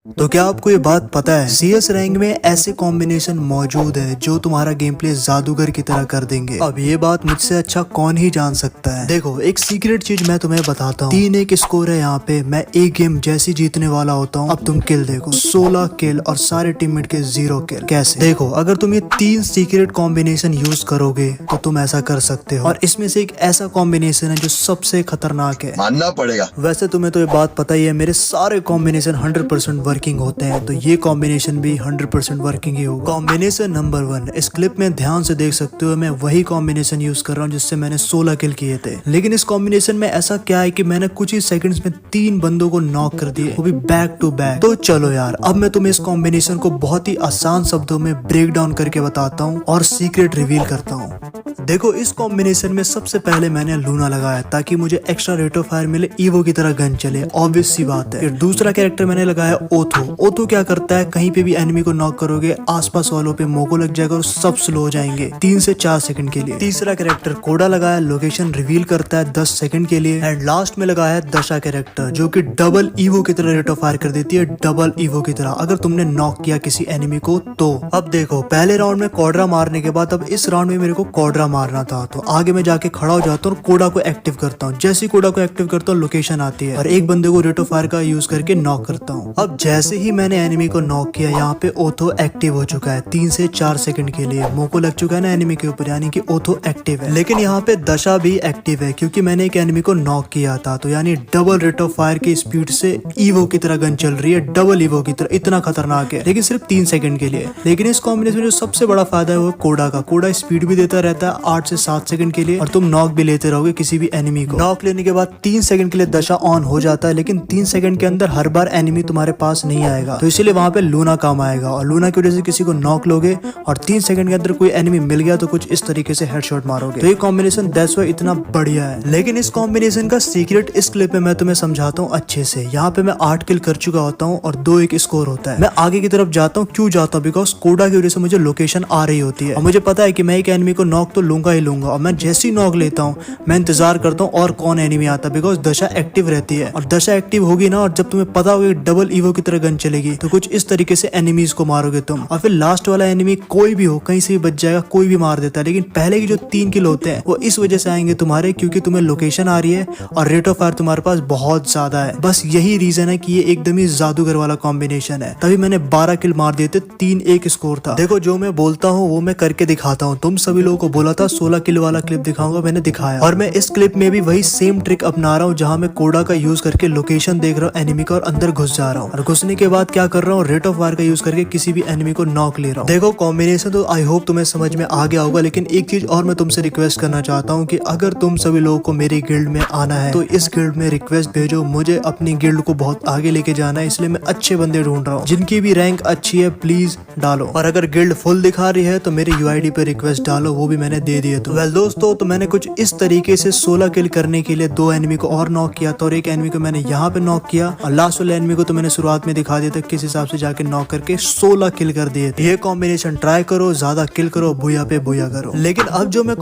तो क्या आपको ये बात पता है, CS रैंक में ऐसे कॉम्बिनेशन मौजूद है जो तुम्हारा गेम प्ले जादूगर की तरह कर देंगे। अब ये बात मुझसे अच्छा कौन ही जान सकता है। देखो, एक सीक्रेट चीज मैं तुम्हें बताता हूँ। 3-1 स्कोर है यहाँ पे। मैं एक गेम जैसी जीतने वाला होता हूँ। अब तुम किल देखो, 16 किल और सारे टीममेट के 0 किल। कैसे? देखो, अगर तुम ये 3 सीक्रेट कॉम्बिनेशन यूज करोगे तो तुम ऐसा कर सकते हो। और इसमें से एक ऐसा कॉम्बिनेशन है जो सबसे खतरनाक है, मानना पड़ेगा। वैसे तुम्हें तो ये बात पता ही है, मेरे सारे कॉम्बिनेशन 100% वर्किंग होते हैं, तो ये कॉम्बिनेशन भी 100% वर्किंग ही होगा। कॉम्बिनेशन नंबर 1, इस क्लिप में ध्यान से देख सकते हो, मैं वही कॉम्बिनेशन यूज कर रहा हूँ जिससे मैंने 16 किल किए थे। लेकिन इस कॉम्बिनेशन में ऐसा क्या है कि मैंने कुछ ही सेकंड्स में 3 बंदों को नॉक कर दिए, वो भी बैक टू बैक। तो चलो यार, अब मैं तुम्हें इस कॉम्बिनेशन को बहुत ही आसान शब्दों में ब्रेक डाउन करके बताता हूँ और सीक्रेट रिवील करता हूँ। देखो, इस कॉम्बिनेशन में सबसे पहले मैंने लूना लगाया ताकि मुझे एक्स्ट्रा रेट ऑफ फायर मिले, ईवो की तरह गन चले, ऑब्वियस सी बात है। फिर दूसरा कैरेक्टर मैंने लगाया ओथो। ओथो क्या करता है, कहीं पे भी एनिमी को नॉक करोगे, आसपास वालों पे मोको लग जाएगा और सब स्लो हो जाएंगे 3 से 4 सेकंड के लिए। तीसरा कैरेक्टर कोडा लगाया, लोकेशन रिवील करता है 10 सेकंड के लिए। एंड लास्ट में लगाया है दशा कैरेक्टर, जो कि डबल ईवो की तरह रेट ऑफ फायर कर देती है, डबल ईवो की तरह, अगर तुमने नॉक किया किसी एनिमी को तो। अब देखो, पहले राउंड में कोडरा मारने के बाद अब इस राउंड में मेरे को कोडरा मारना था, तो आगे मैं जाके खड़ा हो जाता हूँ और कोडा को एक्टिव करता हूँ। जैसे ही कोडा को एक्टिव करता हूँ, लोकेशन आती है और एक बंदे को रेट ऑफ फायर का यूज करके नॉक करता हूँ। अब जैसे ही मैंने एनिमी को नॉक किया, यहाँ पे ओथो एक्टिव हो चुका है 3 से 4 सेकंड के लिए। मोको लग चुका है ना एनिमी के ऊपर, यानी कि ओथो एक्टिव है। लेकिन यहाँ पे दशा भी एक्टिव है क्योंकि मैंने एक एनिमी को नॉक किया था, तो यानी डबल रेट ऑफ फायर की स्पीड से ईवो की तरह गन चल रही है, डबल ईवो की तरह। इतना खतरनाक है, लेकिन सिर्फ 3 सेकंड के लिए। लेकिन इस कॉम्बिनेशन में जो सबसे बड़ा फायदा है वो कोडा का। कोडा स्पीड भी देता रहता है 8 से 7 सेकंड के लिए, और तुम नॉक भी लेते रहोगे किसी भी एनिमी को। नॉक लेने के बाद 3 सेकंड के लिए दशा ऑन हो जाता है, लेकिन 3 सेकंड के अंदर हर बार एनिमी तुम्हारे पास नहीं आएगा, तो इसीलिए वहां पे लूना काम आएगा। और लूना की वजह से किसी को नॉक लोगे और 3 सेकंड के अंदर कोई एनिमी मिल गया तो कुछ इस तरीके से हेडशॉट मारोगे। तो ये कॉम्बिनेशन दैट्स व्हाई इतना बढ़िया है। लेकिन इस कॉम्बिनेशन का सीक्रेट इस क्लिप में मैं तुम्हें समझाता हूँ अच्छे से। यहाँ पे मैं 8 किल कर चुका होता हूँ और 2-1 स्कोर होता है। मैं आगे की तरफ जाता हूँ, क्यों जाता हूँ? बिकॉज कोडा की वजह से मुझे लोकेशन आ रही होती है और मुझे पता है कि मैं एक एनिमी को नॉक तो लूंगा ही लूंगा। और मैं जैसे ही नॉक लेता हूँ, मैं इंतजार करता हूँ और कौन एनिमी आता है, बिकॉज दशा एक्टिव रहती है। और दशा एक्टिव होगी ना, और जब तुम्हें पता होगा डबल ईवो की तरह गन चलेगी, तो कुछ इस तरीके से एनिमीज को मारोगे तुम। और फिर लास्ट वाला एनिमी कोई भी हो, कहीं से भी बच जाएगा, कोई भी मार देता है। लेकिन पहले के जो 3 किल होते हैं वो इस वजह से आएंगे तुम्हारे, क्योंकि तुम्हें लोकेशन आ रही है और रेट ऑफ फायर तुम्हारे पास बहुत ज्यादा है। बस यही रीजन है कि ये एकदम ही जादूगर वाला कॉम्बिनेशन है। तभी मैंने 12 किल मार दिए थे, 3-1 स्कोर था। देखो, जो मैं बोलता हूँ वो मैं करके दिखाता हूँ। तुम सभी लोगों को बोला था 16 किल वाला क्लिप दिखाऊंगा, मैंने दिखाया। और मैं इस क्लिप में भी वही सेम ट्रिक अपना रहा हूँ, जहाँ मैं कोडा का यूज करके लोकेशन देख रहा हूँ एनिमी का और अंदर घुस जा रहा हूँ। और घुसने के बाद क्या कर रहा हूँ, रेट ऑफ फायर का यूज करके किसी भी एनिमी को नॉक ले रहा हूँ। देखो, कॉम्बिनेशन तो आई होप तुम्हें समझ में आ गया होगा। लेकिन एक चीज और मैं तुमसे रिक्वेस्ट करना चाहता हूँ कि अगर तुम सभी लोगों को मेरी गिल्ड में आना है तो इस गिल्ड में रिक्वेस्ट भेजो। मुझे अपनी गिल्ड को बहुत आगे लेके जाना है, इसलिए मैं अच्छे बंदे ढूंढ रहा हूँ। जिनकी भी रैंक अच्छी है प्लीज डालो। और अगर गिल्ड फुल दिखा रही है तो मेरे यूआईडी पे रिक्वेस्ट डालो, वो भी मैंने दे दिया। तो वेल दोस्तों, तो मैंने कुछ इस तरीके से 16 किल करने के लिए 2 एनिमी को और नॉक किया था, और एक एनिमी को मैंने यहाँ पे नॉक किया, और लास्ट वाले एनिमी को तो मैंने शुरुआत में दिखा दिया था किस हिसाब से जाके नॉक करके 16 किल कर दिए थे। ये कॉम्बिनेशन ट्राई करो, ज्यादा किल करो, भूया पे भूया करो। लेकिन अब जो मैं